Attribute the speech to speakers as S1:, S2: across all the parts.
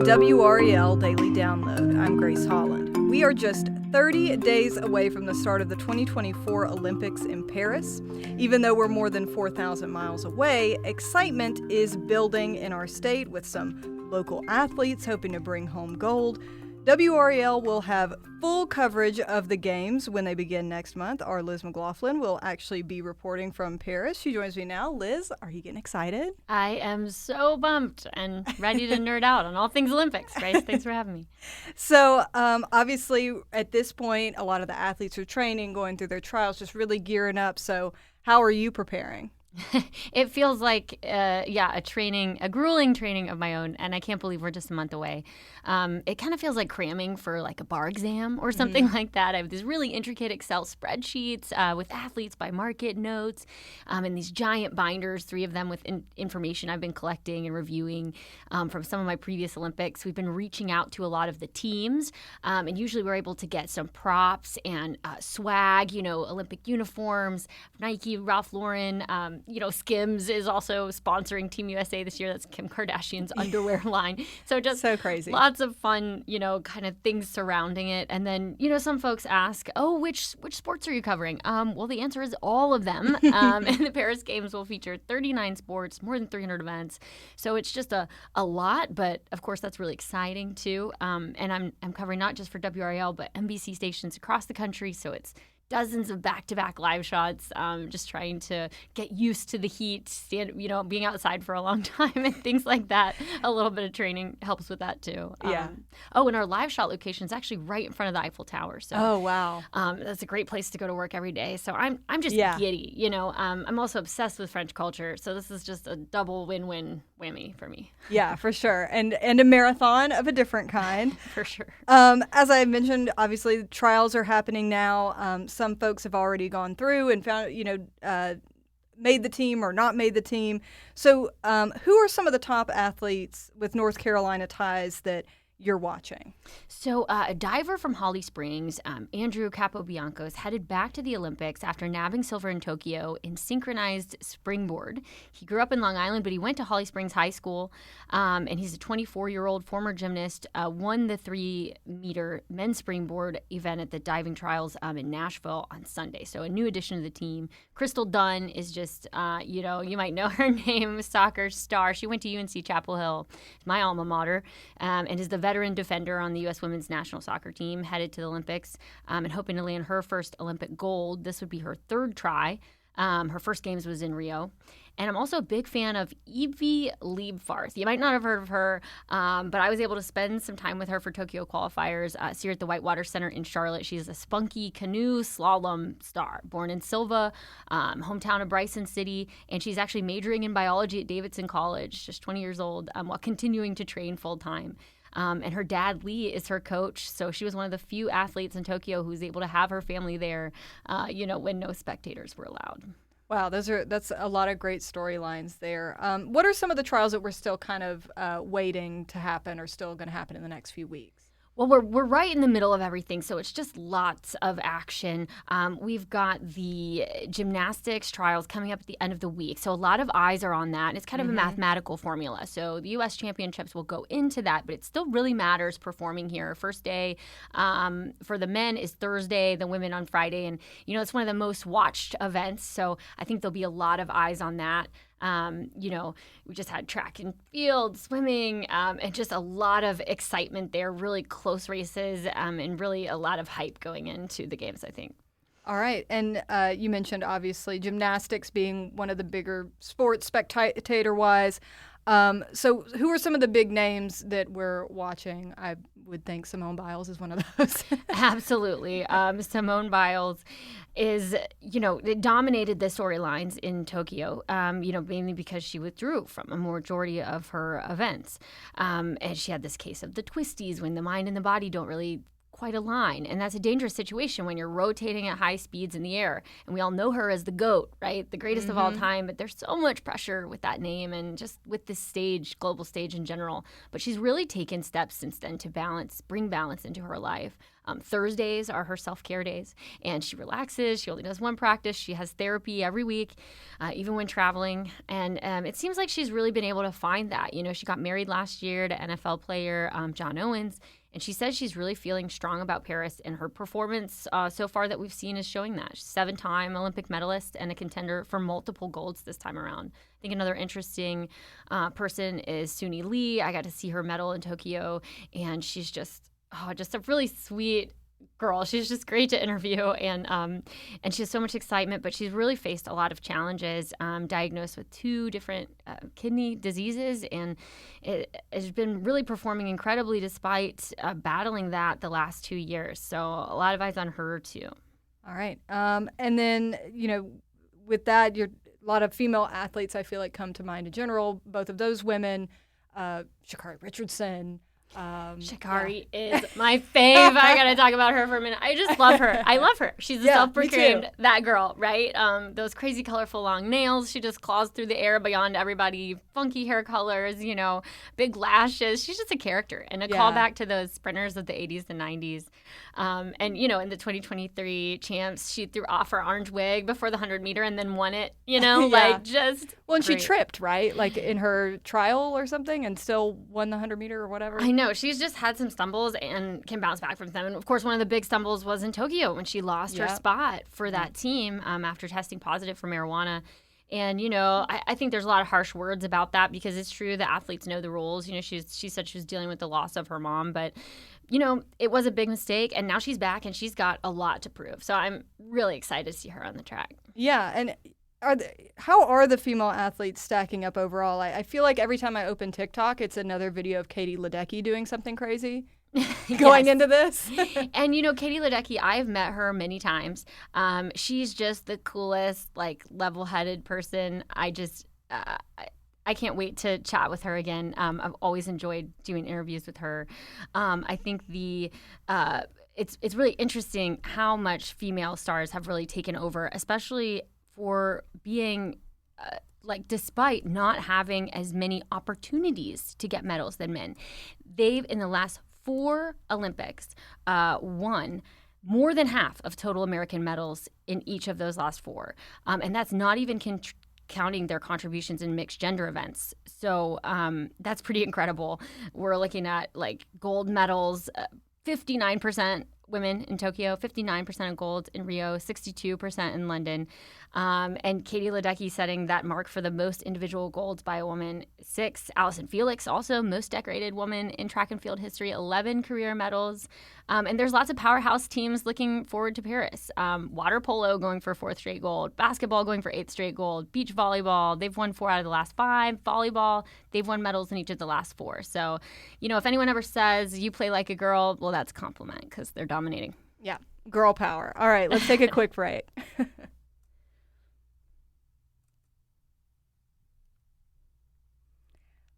S1: WRAL Daily Download. I'm Grace Holland. We are just 30 days away from the start of the 2024 Olympics in Paris. Even though we're more than 4,000 miles away, excitement is building in our state with some local athletes hoping to bring home gold. WRAL will have full coverage of the games when they begin next month. Our Liz McLaughlin will actually be reporting from Paris. She joins me now. Liz, are you getting excited?
S2: I am so pumped and ready to nerd out on all things Olympics. Grace, thanks for having me.
S1: So obviously at this point, a lot of the athletes are training, going through their trials, just really gearing up. So how are you preparing?
S2: It feels like, a grueling training of my own, and I can't believe we're just a month away. It kind of feels like cramming for like a bar exam or something like that. I have these really intricate Excel spreadsheets with athletes by market notes and these giant binders, 3 of them with information I've been collecting and reviewing from some of my previous Olympics. We've been reaching out to a lot of the teams, and usually we're able to get some props and swag, Olympic uniforms, Nike, Ralph Lauren. Skims is also sponsoring Team USA this year. That's Kim Kardashian's underwear line. So just
S1: so crazy.
S2: Lots of fun, kind of things surrounding it. And then, some folks ask, which sports are you covering? Well, the answer is all of them. And the Paris Games will feature 39 sports, more than 300 events. So it's just a lot, but of course that's really exciting too. And I'm covering not just for WRAL, but NBC stations across the country. So it's dozens of back-to-back live shots, just trying to get used to the heat, being outside for a long time and things like that. A little bit of training helps with that too.
S1: Yeah.
S2: And our live shot location is actually right in front of the Eiffel Tower. So,
S1: oh, wow.
S2: That's a great place to go to work every day. So I'm just giddy, I'm also obsessed with French culture. So this is just a double win-win whammy for me.
S1: Yeah, for sure. And a marathon of a different kind.
S2: For sure.
S1: As I mentioned, obviously trials are happening now. Some folks have already gone through and found, made the team or not made the team. So who are some of the top athletes with North Carolina ties that you're watching?
S2: So a diver from Holly Springs, Andrew Capobianco, is headed back to the Olympics after nabbing silver in Tokyo in synchronized springboard. He grew up in Long Island, but he went to Holly Springs High School, and he's a 24-year-old former gymnast, won the 3-meter men's springboard event at the diving trials in Nashville on Sunday. So a new addition to the team. Crystal Dunn is just, you might know her name, soccer star. She went to UNC Chapel Hill, my alma mater, and is the veteran defender on the U.S. women's national soccer team, headed to the Olympics and hoping to land her first Olympic gold. This would be her 3rd try. Her first games was in Rio. And I'm also a big fan of Evie Liebfarth. You might not have heard of her, but I was able to spend some time with her for Tokyo qualifiers. Here at the Whitewater Center in Charlotte. She's a spunky canoe slalom star, born in Silva, hometown of Bryson City, and she's actually majoring in biology at Davidson College, just 20 years old, while continuing to train full-time. And her dad, Lee, is her coach. So she was one of the few athletes in Tokyo who was able to have her family there, when no spectators were allowed.
S1: Wow, that's a lot of great storylines there. What are some of the trials that we're still kind of waiting to happen or still going to happen in the next few weeks?
S2: Well, we're right in the middle of everything, so it's just lots of action. We've got the gymnastics trials coming up at the end of the week, so a lot of eyes are on that. And it's kind of a mathematical formula. So the U.S. championships will go into that, but it still really matters performing here. First day for the men is Thursday, the women on Friday, and it's one of the most watched events. So I think there'll be a lot of eyes on that. We just had track and field, swimming, and just a lot of excitement there, really close races, and really a lot of hype going into the games, I think.
S1: All right. And you mentioned, obviously, gymnastics being one of the bigger sports spectator-wise. So who are some of the big names that we're watching? I would think Simone Biles is one of those.
S2: Absolutely. Simone Biles is, it dominated the storylines in Tokyo, mainly because she withdrew from a majority of her events. And she had this case of the twisties when the mind and the body don't really quite a line. And that's a dangerous situation when you're rotating at high speeds in the air. And we all know her as the GOAT, right? The greatest of all time. But there's so much pressure with that name and just with this stage, global stage in general. But she's really taken steps since then to bring balance into her life. Thursdays are her self-care days, and she relaxes. She only does one practice. She has therapy every week, even when traveling. And it seems like she's really been able to find that. You know, she got married last year to NFL player John Owens, and she says she's really feeling strong about Paris, and her performance so far that we've seen is showing that. She's a 7-time Olympic medalist and a contender for multiple golds this time around. I think another interesting person is Suni Lee. I got to see her medal in Tokyo, and she's just a really sweet girl. She's just great to interview, and she has so much excitement, but she's really faced a lot of challenges, diagnosed with 2 different kidney diseases, and it has been really performing incredibly despite battling that the last 2 years. So a lot of eyes on her too.
S1: All right. And then, you know, with that, a lot of female athletes I feel like come to mind in general, both of those women, Sha'Carri Richardson.
S2: Sha'Carri is my fave. I gotta talk about her for a minute. I just love her. I love her. She's a self-proclaimed that girl, right? Those crazy, colorful, long nails. She just claws through the air beyond everybody. Funky hair colors, you know, big lashes. She's just a character and a callback to those sprinters of the 80s and 90s. And, you know, in the 2023 champs, she threw off her orange wig before the 100-meter and then won it, you know, like just
S1: Well, and
S2: great.
S1: she tripped, right? Like in her trial or something and still won the 100-meter or whatever.
S2: I know. She's just had some stumbles and can bounce back from them. And, of course, one of the big stumbles was in Tokyo when she lost her spot for that team after testing positive for marijuana. And, you know, I think there's a lot of harsh words about that because it's true the athletes know the rules. You know, she said she was dealing with the loss of her mom. But, you know, it was a big mistake. And now she's back and she's got a lot to prove. So I'm really excited to see her on the track.
S1: Yeah. And how are the female athletes stacking up overall? I feel like every time I open TikTok, it's another video of Katie Ledecky doing something crazy going into this.
S2: And, you know, Katie Ledecky, I've met her many times. She's just the coolest, like, level-headed person. I can't wait to chat with her again. I've always enjoyed doing interviews with her. I think it's really interesting how much female stars have really taken over, especially for being despite not having as many opportunities to get medals than men. They've, in the last 4 Olympics, won more than half of total American medals in each of those last 4. And that's not even counting their contributions in mixed gender events. So that's pretty incredible. We're looking at like gold medals, 59% women in Tokyo, 59% of gold in Rio, 62% in London. And Katie Ledecky setting that mark for the most individual golds by a woman, 6. Allison Felix, also most decorated woman in track and field history, 11 career medals. And there's lots of powerhouse teams looking forward to Paris. Water polo going for 4th straight gold, basketball going for 8th straight gold, beach volleyball, they've won 4 out of the last 5, volleyball, they've won medals in each of the last 4. So, you know, if anyone ever says you play like a girl, well, that's a compliment because they're dominating.
S1: Yeah, girl power. All right, let's take a quick break.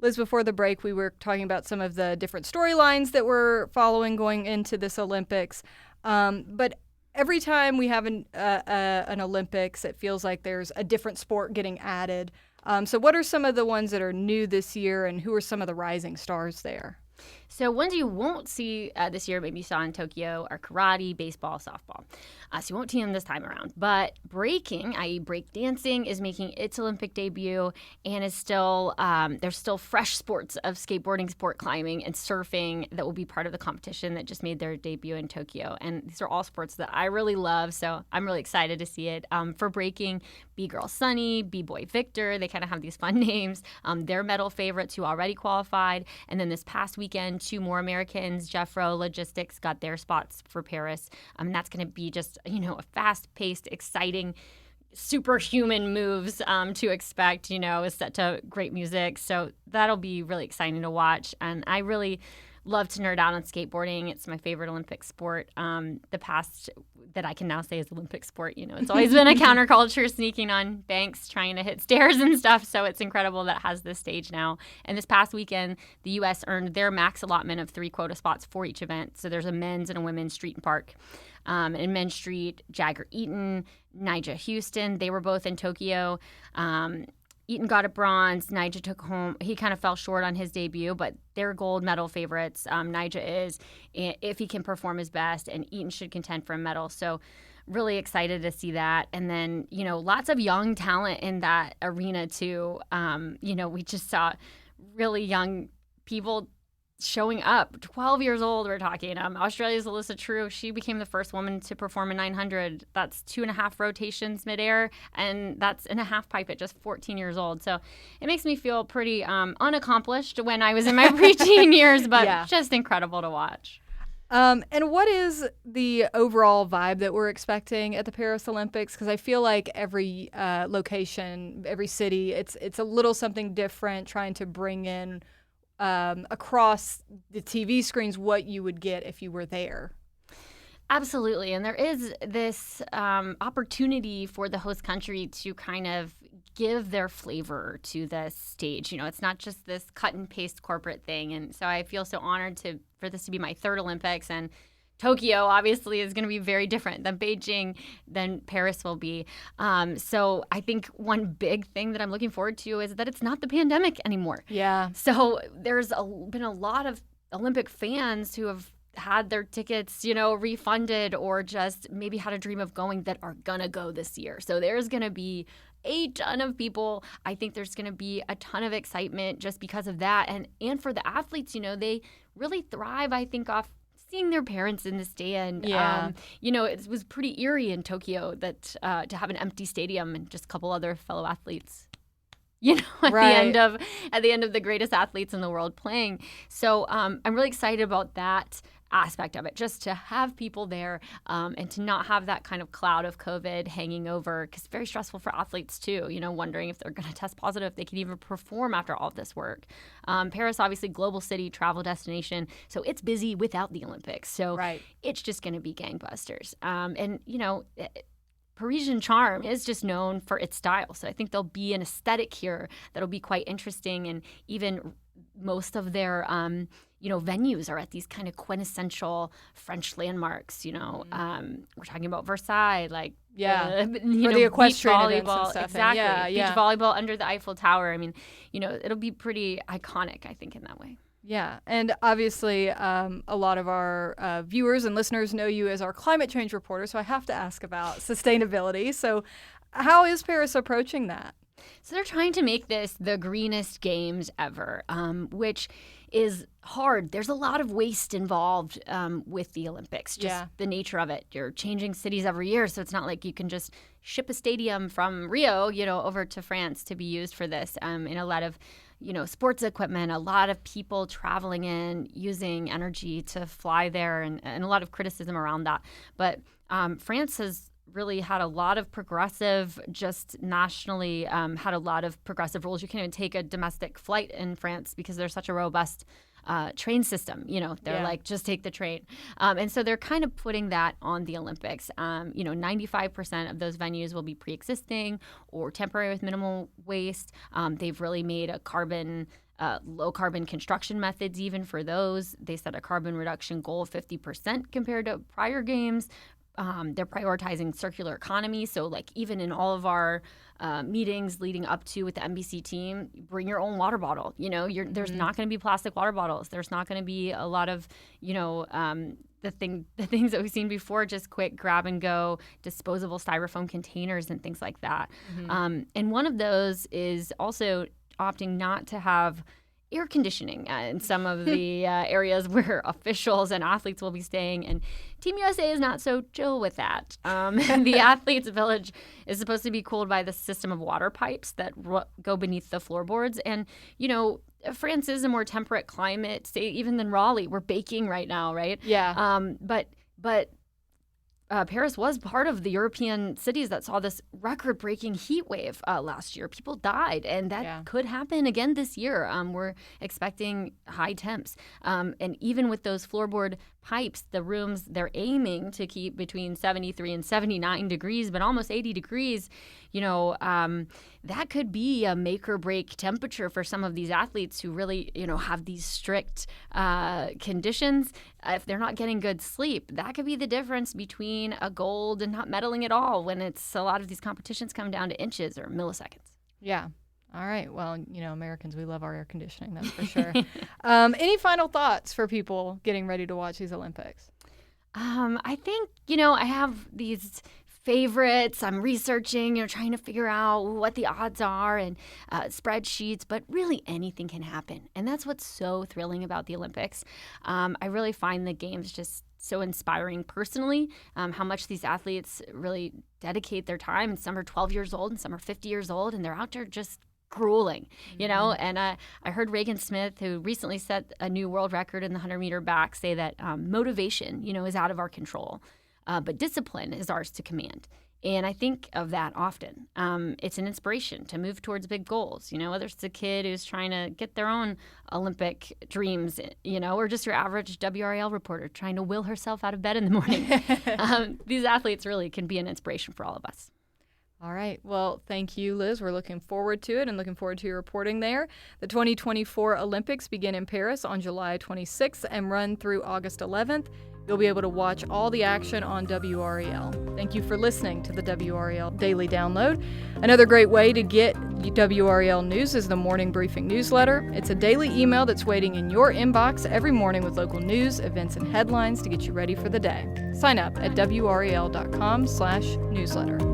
S1: Liz, before the break, we were talking about some of the different storylines that we're following going into this Olympics. But every time we have an Olympics, it feels like there's a different sport getting added. So what are some of the ones that are new this year, and who are some of the rising stars there?
S2: So ones you won't see this year, maybe you saw in Tokyo, are karate, baseball, softball. So you won't see them this time around. But breaking, i.e. break dancing, is making its Olympic debut and is still, there's still fresh sports of skateboarding, sport climbing, and surfing that will be part of the competition that just made their debut in Tokyo. And these are all sports that I really love, so I'm really excited to see it. For breaking, B-Girl Sunny, B-Boy Victor, they kind of have these fun names. They're medal favorites who already qualified. And then this past weekend, 2 more Americans, Jeffro Logistics, got their spots for Paris. And that's going to be just, you know, a fast-paced, exciting, superhuman moves to expect, you know, is set to great music. So that'll be really exciting to watch. And I really love to nerd out on skateboarding. It's my favorite Olympic sport. The past that I can now say is Olympic sport. It's always been a counterculture, sneaking on banks, trying to hit stairs and stuff. So it's incredible that it has this stage now. And this past weekend, the U.S. earned their max allotment of 3 quota spots for each event. So there's a men's and a women's street and park. In men's street, Jagger Eaton, Nyjah Houston, they were both in Tokyo. Eaton got a bronze. Nyjah took home. He kind of fell short on his debut, but they're gold medal favorites. Nyjah is, if he can perform his best, and Eaton should contend for a medal. So really excited to see that. And then, lots of young talent in that arena too. We just saw really young people showing up. 12 years old, we're talking. Australia's Alyssa True, she became the first woman to perform a 900. That's 2.5 rotations midair, and that's in a half pipe at just 14 years old. So it makes me feel pretty unaccomplished when I was in my preteen years, but just incredible to watch.
S1: And what is the overall vibe that we're expecting at the Paris Olympics? Because I feel like every location, every city, it's a little something different, trying to bring in across the TV screens what you would get if you were there.
S2: Absolutely. And there is this opportunity for the host country to kind of give their flavor to this stage. It's not just this cut and paste corporate thing. And so I feel so honored for this to be my 3rd Olympics. And Tokyo obviously is going to be very different than Beijing, than Paris will be. So I think one big thing that I'm looking forward to is that it's not the pandemic anymore.
S1: Yeah.
S2: So there's been a lot of Olympic fans who have had their tickets, refunded, or just maybe had a dream of going, that are going to go this year. So there's going to be a ton of people. I think there's going to be a ton of excitement just because of that. And for the athletes, they really thrive, I think, off seeing their parents in the stand.
S1: Yeah.
S2: It was pretty eerie in Tokyo that to have an empty stadium and just a couple other fellow athletes, at the end of the greatest athletes in the world playing. So I'm really excited about that aspect of it, just to have people there and to not have that kind of cloud of COVID hanging over, because it's very stressful for athletes too, wondering if they're going to test positive, if they can even perform after all of this work. Paris, obviously, global city, travel destination, so it's busy without the Olympics. So It's just going to be gangbusters. Parisian charm is just known for its style. So I think there'll be an aesthetic here that'll be quite interesting. And even most of their, venues are at these kind of quintessential French landmarks. We're talking about Versailles,
S1: the equestrian events and stuff.
S2: Exactly. Beach volleyball under the Eiffel Tower. I mean, it'll be pretty iconic, I think, in that way.
S1: Yeah, and obviously a lot of our viewers and listeners know you as our climate change reporter, so I have to ask about sustainability. So how is Paris approaching that?
S2: So they're trying to make this the greenest games ever, which is hard. There's a lot of waste involved with the Olympics, just the nature of it. You're changing cities every year, so it's not like you can just ship a stadium from Rio, over to France to be used for this. In a lot of sports equipment, a lot of people traveling in, using energy to fly there, and a lot of criticism around that. But France has really had a lot of progressive, just nationally had a lot of progressive rules. You can't even take a domestic flight in France because there's such a robust train system. They're like, just take the train. And so they're kind of putting that on the Olympics. 95% of those venues will be pre-existing or temporary with minimal waste. They've really made a low carbon construction methods even for those. They set a carbon reduction goal of 50% compared to prior games. They're prioritizing circular economy. So even in all of our meetings leading up to with the NBC team, bring your own water bottle. There's not going to be plastic water bottles. There's not going to be a lot of, the things that we've seen before, just quick grab and go, disposable styrofoam containers and things like that. And one of those is also opting not to have air conditioning in some of the areas where officials and athletes will be staying. And Team USA is not so chill with that. The athletes' village is supposed to be cooled by the system of water pipes that go beneath the floorboards. And, France is a more temperate climate state even than Raleigh. We're baking right now, right?
S1: Yeah.
S2: But Paris was part of the European cities that saw this record-breaking heat wave last year. People died, and that could happen again this year. We're expecting high temps. And even with those floorboard pipes, the rooms, they're aiming to keep between 73 and 79 degrees, but almost 80 degrees. That could be a make or break temperature for some of these athletes who really, have these strict conditions. If they're not getting good sleep, that could be the difference between a gold and not medaling at all when it's a lot of these competitions come down to inches or milliseconds.
S1: Yeah. All right. Well, Americans, we love our air conditioning, that's for sure. Any final thoughts for people getting ready to watch these Olympics?
S2: I think, I have these favorites. I'm researching, trying to figure out what the odds are and spreadsheets, but really anything can happen. And that's what's so thrilling about the Olympics. I really find the games just so inspiring personally, how much these athletes really dedicate their time. And some are 12 years old and some are 50 years old, and they're out there just grueling, and I heard Regan Smith, who recently set a new world record in the 100-meter back, say that motivation, is out of our control, but discipline is ours to command. And I think of that often. It's an inspiration to move towards big goals, whether it's a kid who's trying to get their own Olympic dreams, or just your average WRAL reporter trying to will herself out of bed in the morning. These athletes really can be an inspiration for all of us.
S1: All right. Well, thank you, Liz. We're looking forward to it and looking forward to your reporting there. The 2024 Olympics begin in Paris on July 26th and run through August 11th. You'll be able to watch all the action on WRAL. Thank you for listening to the WRAL Daily Download. Another great way to get WRAL news is the Morning Briefing newsletter. It's a daily email that's waiting in your inbox every morning with local news, events, and headlines to get you ready for the day. Sign up at WRAL.com/newsletter.